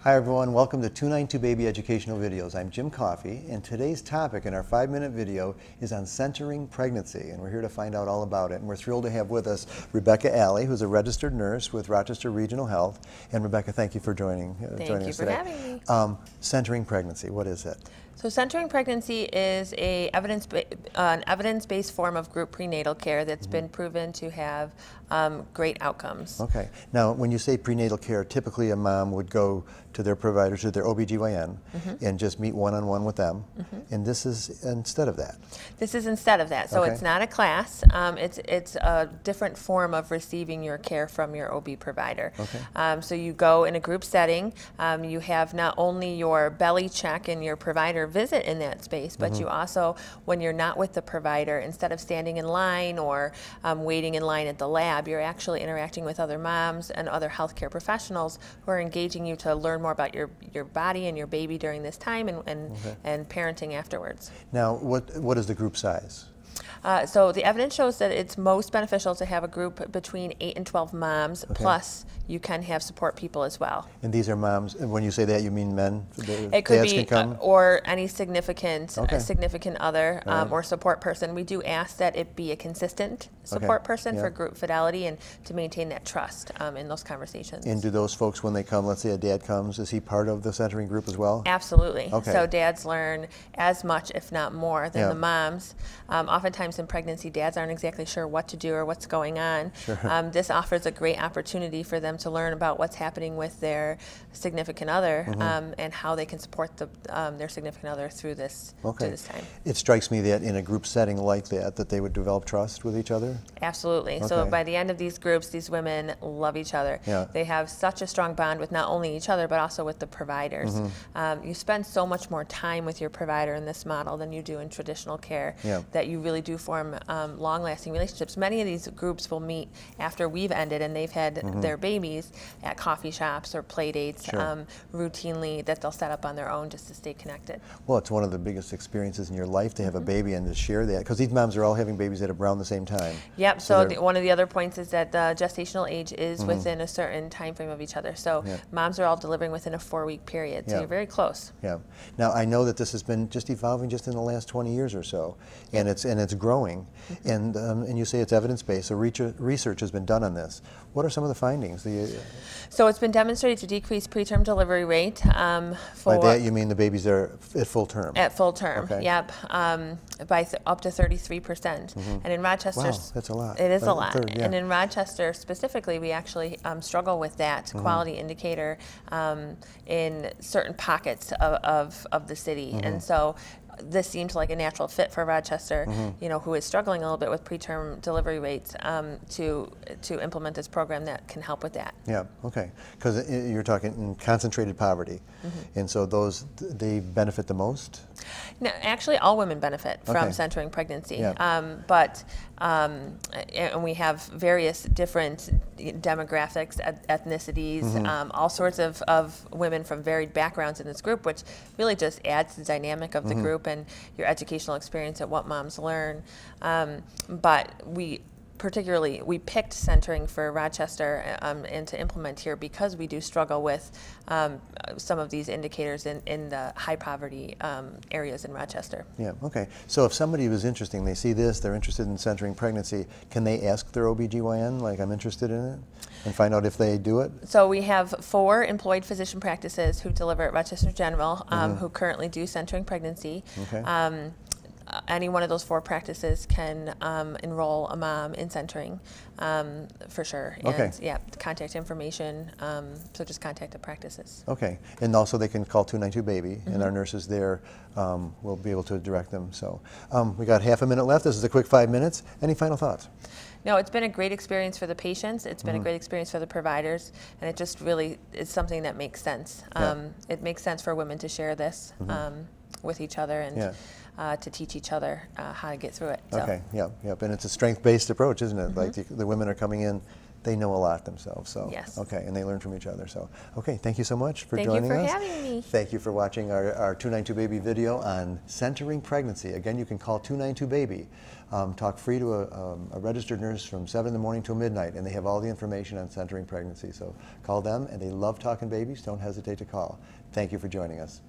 Hi everyone, welcome to 292 Baby Educational Videos. I'm Jim Coffey, and today's topic in our 5-minute video is on centering pregnancy, and we're here to find out all about it. And we're thrilled to have with us Rebecca Alley, who's a registered nurse with Rochester Regional Health. And Rebecca, thank you for joining us today. Thank you for having me. Centering pregnancy, what is it? So centering pregnancy is an evidence-based form of group prenatal care that's been proven to have great outcomes. Okay. Now, when you say prenatal care, typically a mom would go to their provider, to their OBGYN, and just meet one-on-one with them. And this is instead of that. This is instead of that. So Okay. it's not a class. It's a different form of receiving your care from your OB provider. Okay. So you go in a group setting. You have not only your belly check and your provider visit in that space, but you also, when you're not with the provider, instead of standing in line or waiting in line at the lab, you're actually interacting with other moms and other healthcare professionals who are engaging you to learn more about your body and your baby during this time and parenting afterwards. Now, what is the group size? So the evidence shows that it's most beneficial to have a group between 8 and 12 moms, plus you can have support people as well. And these are moms, and when you say that, you mean men? It could Dads be, can come? or any significant significant other Right. or support person. We do ask that it be a consistent support person for group fidelity and to maintain that trust in those conversations. And do those folks, when they come, let's say a dad comes, is he part of the centering group as well? Absolutely. Okay. So dads learn as much, if not more, than Yeah. the moms. Oftentimes in pregnancy, dads aren't exactly sure what to do or what's going on. Sure. This offers a great opportunity for them to learn about what's happening with their significant other and how they can support their significant other through this time. It strikes me that in a group setting like that, that they would develop trust with each other? Absolutely. So Okay. by the end of these groups, these women love each other. Yeah. They have such a strong bond with not only each other, but also with the providers. You spend so much more time with your provider in this model than you do in traditional care, that you really do form long-lasting relationships. Many of these groups will meet after we've ended and they've had their babies at coffee shops or play dates routinely that they'll set up on their own just to stay connected. Well, it's one of the biggest experiences in your life to have a baby and to share that, because these moms are all having babies at around the same time. Yep, so one of the other points is that the gestational age is within a certain time frame of each other. So moms are all delivering within a 4-week period, so you're very close. Yeah. Now, I know that this has been just evolving just in the last 20 years or so, and it's growing. And you say it's evidence-based, so research has been done on this. What are some of the findings? So it's been demonstrated to decrease preterm delivery rate. By that you mean the babies are at full term? At full term, yep, by up to 33%. And in Rochester, wow, that's a lot. It is a lot. Third, and in Rochester specifically, we actually struggle with that quality indicator in certain pockets of the city. And so this seemed like a natural fit for Rochester, you know, who is struggling a little bit with preterm delivery rates, to implement this program that can help with that. Yeah, okay. Because you're talking in concentrated poverty, and so they benefit the most? No, actually, all women benefit from centering pregnancy, and we have various different demographics, ethnicities, all sorts of women from varied backgrounds in this group, which really just adds to the dynamic of the group and your educational experience at what moms learn. But we picked centering for Rochester and to implement here because we do struggle with some of these indicators in the high poverty areas in Rochester. Yeah, okay. So if somebody was interested, they see this, they're interested in centering pregnancy, can they ask their OBGYN, like, I'm interested in it, and find out if they do it? So we have 4 employed physician practices who deliver at Rochester General who currently do centering pregnancy. Okay. Any one of those 4 practices can enroll a mom in centering for sure. And yeah, contact information, so just contact the practices. Okay, and also they can call 292 Baby, and our nurses there will be able to direct them. So we got half a minute left. This is a quick 5 minutes. Any final thoughts? No, it's been a great experience for the patients. It's been a great experience for the providers, and it just really is something that makes sense. It makes sense for women to share this with each other and to teach each other how to get through it. So. Okay, yep, and it's a strength-based approach, isn't it? Like the women are coming in, they know a lot themselves. So Yes. okay, and they learn from each other. So okay, thank you so much for Thank you joining for us. having me. Thank you for watching our 292 Baby video on centering pregnancy. Again, you can call 292 Baby. Talk free to a registered nurse from 7 in the morning till midnight, and they have all the information on centering pregnancy. So call them, and they love talking babies. Don't hesitate to call. Thank you for joining us.